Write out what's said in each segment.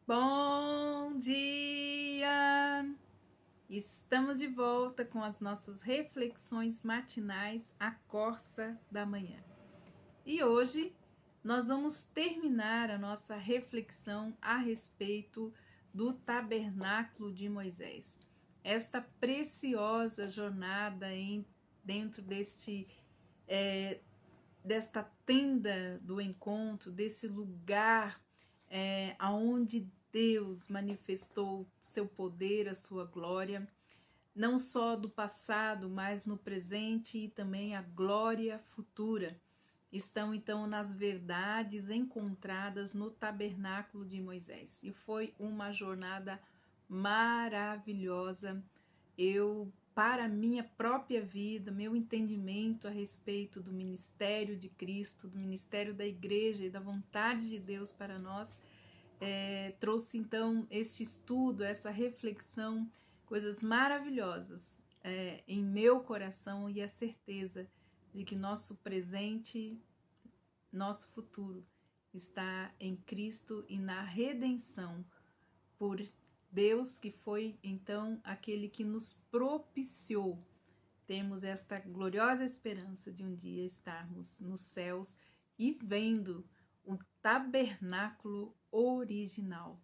Bom dia! Estamos de volta com as nossas reflexões matinais à Corsa da Manhã. E hoje nós vamos terminar a nossa reflexão a respeito do Tabernáculo de Moisés. Esta preciosa jornada dentro desta tenda do encontro, desse lugar aonde Deus manifestou seu poder, a sua glória, não só do passado, mas no presente e também a glória futura. Estão então nas verdades encontradas no tabernáculo de Moisés. E foi uma jornada maravilhosa. Para minha própria vida, meu entendimento a respeito do ministério de Cristo, do ministério da igreja e da vontade de Deus para nós, trouxe então este estudo, essa reflexão, coisas maravilhosas em meu coração e a certeza de que nosso presente, nosso futuro está em Cristo e na redenção por Deus, que foi então aquele que nos propiciou termos esta gloriosa esperança de um dia estarmos nos céus e vendo o tabernáculo original,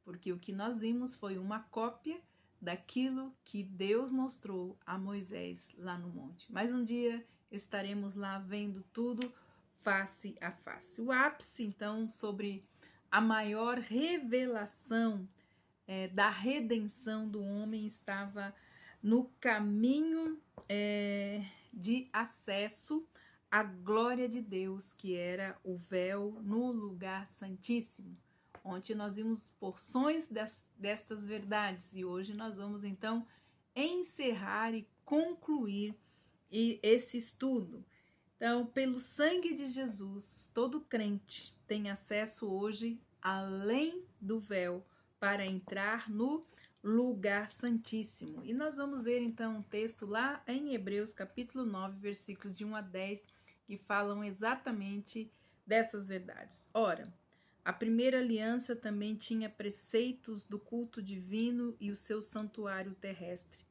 porque o que nós vimos foi uma cópia daquilo que Deus mostrou a Moisés lá no monte. Mas um dia estaremos lá vendo tudo face a face. O ápice, então, sobre a maior revelação da redenção do homem estava no caminho de acesso à glória de Deus, que era o véu no lugar santíssimo. Ontem nós vimos porções destas verdades e hoje nós vamos então encerrar e concluir esse estudo. Então, pelo sangue de Jesus, todo crente tem acesso hoje além do véu para entrar no lugar santíssimo. E nós vamos ver então um texto lá em Hebreus capítulo 9, versículos de 1 a 10, que falam exatamente dessas verdades. Ora, a primeira aliança também tinha preceitos do culto divino e o seu santuário terrestre,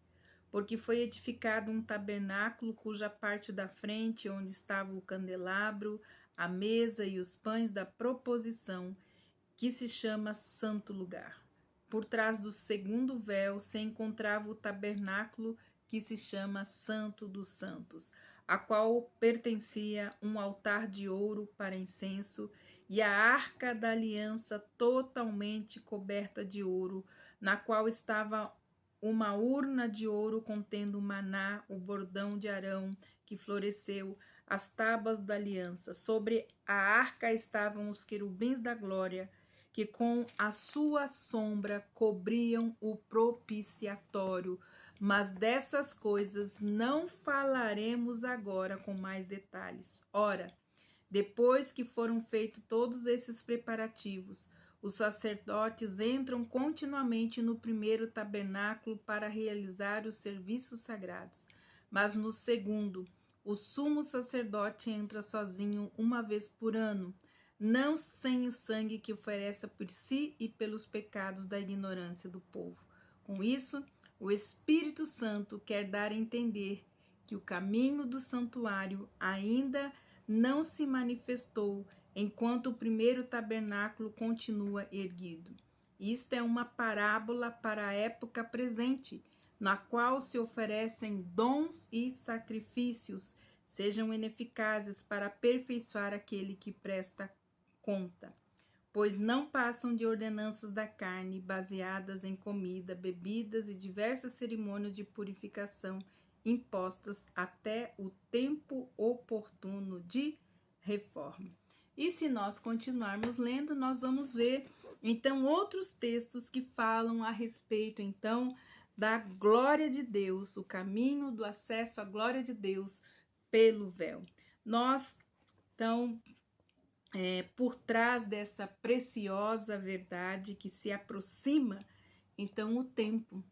porque foi edificado um tabernáculo cuja parte da frente, onde estava o candelabro, a mesa e os pães da proposição, que se chama Santo Lugar. Por trás do segundo véu se encontrava o tabernáculo, que se chama Santo dos Santos, a qual pertencia um altar de ouro para incenso e a arca da aliança totalmente coberta de ouro, na qual estava uma urna de ouro contendo o maná, o bordão de Arão, que floresceu, as tábuas da aliança. Sobre a arca estavam os querubins da glória, que com a sua sombra cobriam o propiciatório. Mas dessas coisas não falaremos agora com mais detalhes. Ora, depois que foram feitos todos esses preparativos, os sacerdotes entram continuamente no primeiro tabernáculo para realizar os serviços sagrados. Mas no segundo, o sumo sacerdote entra sozinho uma vez por ano, não sem o sangue que oferece por si e pelos pecados da ignorância do povo. Com isso, o Espírito Santo quer dar a entender que o caminho do santuário ainda não se manifestou enquanto o primeiro tabernáculo continua erguido. Isto é uma parábola para a época presente, na qual se oferecem dons e sacrifícios, sejam ineficazes para aperfeiçoar aquele que presta conta, pois não passam de ordenanças da carne, baseadas em comida, bebidas e diversas cerimônias de purificação impostas até o tempo oportuno de reforma. E se nós continuarmos lendo, nós vamos ver então outros textos que falam a respeito então da glória de Deus, o caminho do acesso à glória de Deus pelo véu. Nós então por trás dessa preciosa verdade que se aproxima, então, o tempo,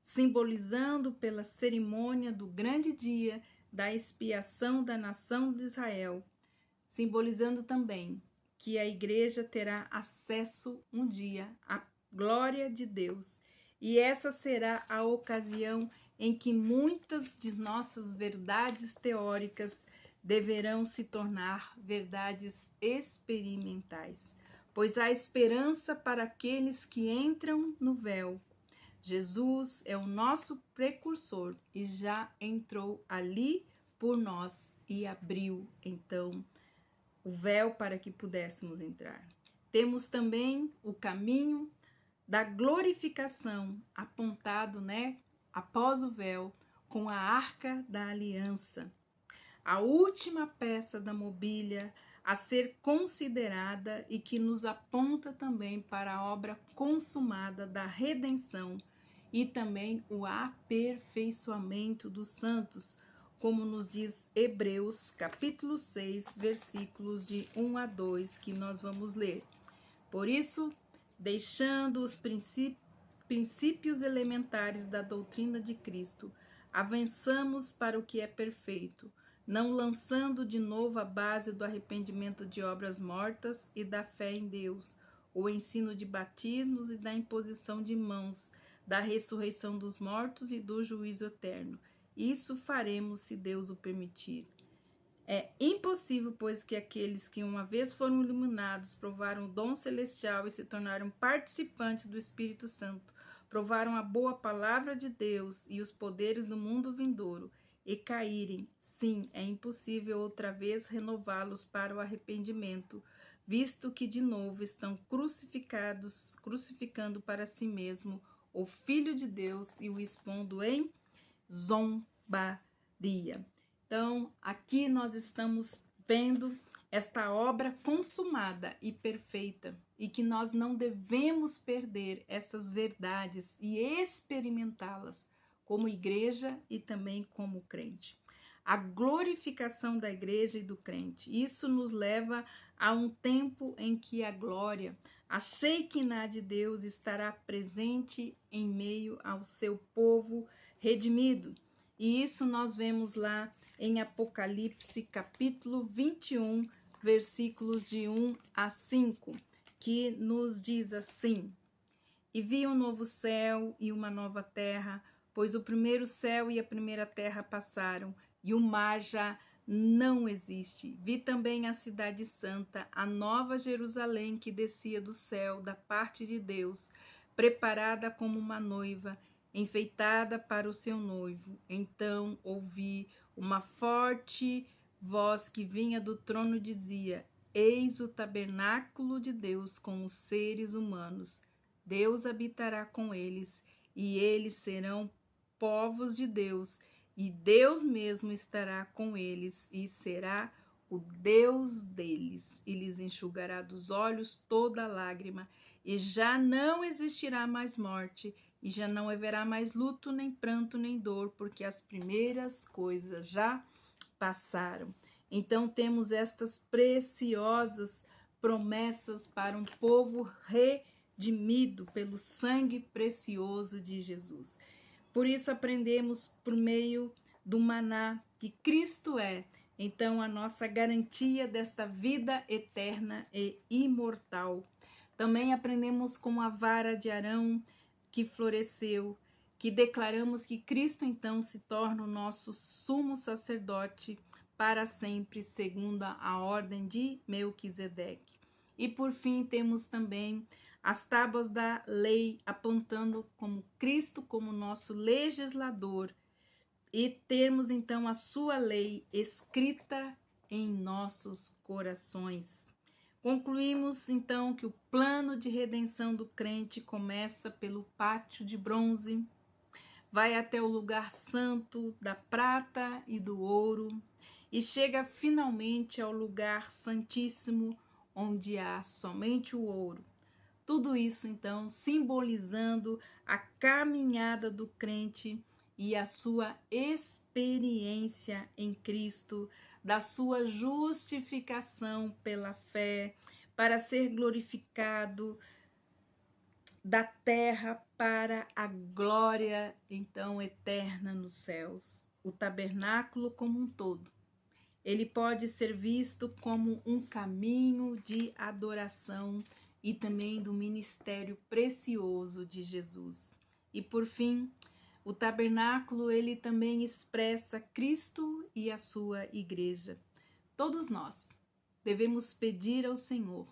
simbolizando pela cerimônia do grande dia da expiação da nação de Israel, simbolizando também que a igreja terá acesso um dia glória de Deus. E essa será a ocasião em que muitas de nossas verdades teóricas deverão se tornar verdades experimentais, pois há esperança para aqueles que entram no véu. Jesus é o nosso precursor e já entrou ali por nós e abriu, então, o véu para que pudéssemos entrar. Temos também o caminho da glorificação apontado, após o véu, com a Arca da Aliança. A última peça da mobília a ser considerada e que nos aponta também para a obra consumada da redenção e também o aperfeiçoamento dos santos, como nos diz Hebreus, capítulo 6, versículos de 1 a 2, que nós vamos ler. Por isso, deixando os princípios elementares da doutrina de Cristo, avançamos para o que é perfeito, não lançando de novo a base do arrependimento de obras mortas e da fé em Deus, o ensino de batismos e da imposição de mãos, da ressurreição dos mortos e do juízo eterno. Isso faremos se Deus o permitir. É impossível, pois, que aqueles que uma vez foram iluminados, provaram o dom celestial e se tornaram participantes do Espírito Santo, provaram a boa palavra de Deus e os poderes do mundo vindouro, e caírem. Sim, é impossível outra vez renová-los para o arrependimento, visto que de novo estão crucificando para si mesmo o Filho de Deus e o expondo em zombaria. Então, aqui nós estamos vendo esta obra consumada e perfeita, e que nós não devemos perder essas verdades e experimentá-las como igreja e também como crente. A glorificação da igreja e do crente, isso nos leva a um tempo em que a glória, a Shekinah de Deus estará presente em meio ao seu povo redimido. E isso nós vemos lá em Apocalipse, capítulo 21, versículos de 1 a 5, que nos diz assim: E vi um novo céu e uma nova terra, pois o primeiro céu e a primeira terra passaram, e o mar já não existe. Vi também a cidade santa, a nova Jerusalém, que descia do céu, da parte de Deus, preparada como uma noiva, enfeitada para o seu noivo. Então ouvi uma forte voz que vinha do trono e dizia: Eis o tabernáculo de Deus com os seres humanos. Deus habitará com eles, e eles serão povos de Deus, e Deus mesmo estará com eles, e será o Deus deles, e lhes enxugará dos olhos toda lágrima, e já não existirá mais morte, e já não haverá mais luto, nem pranto, nem dor, porque as primeiras coisas já passaram. Então temos estas preciosas promessas para um povo redimido pelo sangue precioso de Jesus. Por isso aprendemos por meio do maná que Cristo é, então, a nossa garantia desta vida eterna e imortal. Também aprendemos com a vara de Arão que floresceu, que declaramos que Cristo então se torna o nosso sumo sacerdote para sempre, segundo a ordem de Melquisedeque. E por fim temos também as tábuas da lei, apontando como Cristo como nosso legislador, e termos então a sua lei escrita em nossos corações. Concluímos então que o plano de redenção do crente começa pelo pátio de bronze, vai até o lugar santo da prata e do ouro e chega finalmente ao lugar santíssimo, onde há somente o ouro. Tudo isso então simbolizando a caminhada do crente e a sua experiência em Cristo, da sua justificação pela fé, para ser glorificado da terra para a glória então eterna nos céus. O tabernáculo como um todo, ele pode ser visto como um caminho de adoração e também do ministério precioso de Jesus. E por fim, o tabernáculo, ele também expressa Cristo e a sua igreja. Todos nós devemos pedir ao Senhor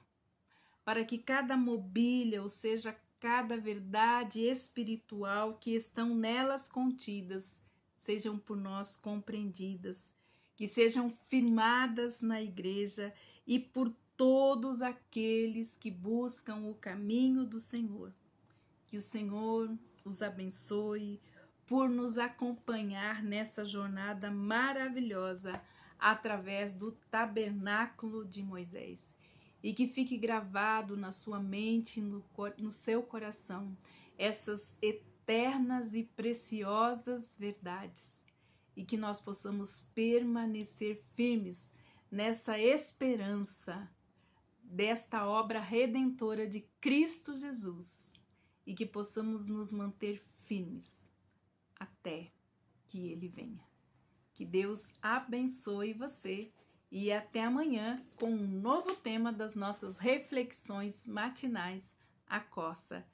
para que cada mobília, ou seja, cada verdade espiritual que estão nelas contidas, sejam por nós compreendidas, que sejam firmadas na igreja e por todos aqueles que buscam o caminho do Senhor. Que o Senhor os abençoe por nos acompanhar nessa jornada maravilhosa através do tabernáculo de Moisés. E que fique gravado na sua mente, no seu coração, essas eternas e preciosas verdades. E que nós possamos permanecer firmes nessa esperança desta obra redentora de Cristo Jesus. E que possamos nos manter firmes até que Ele venha. Que Deus abençoe você e até amanhã com um novo tema das nossas reflexões matinais, a coça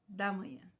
da manhã.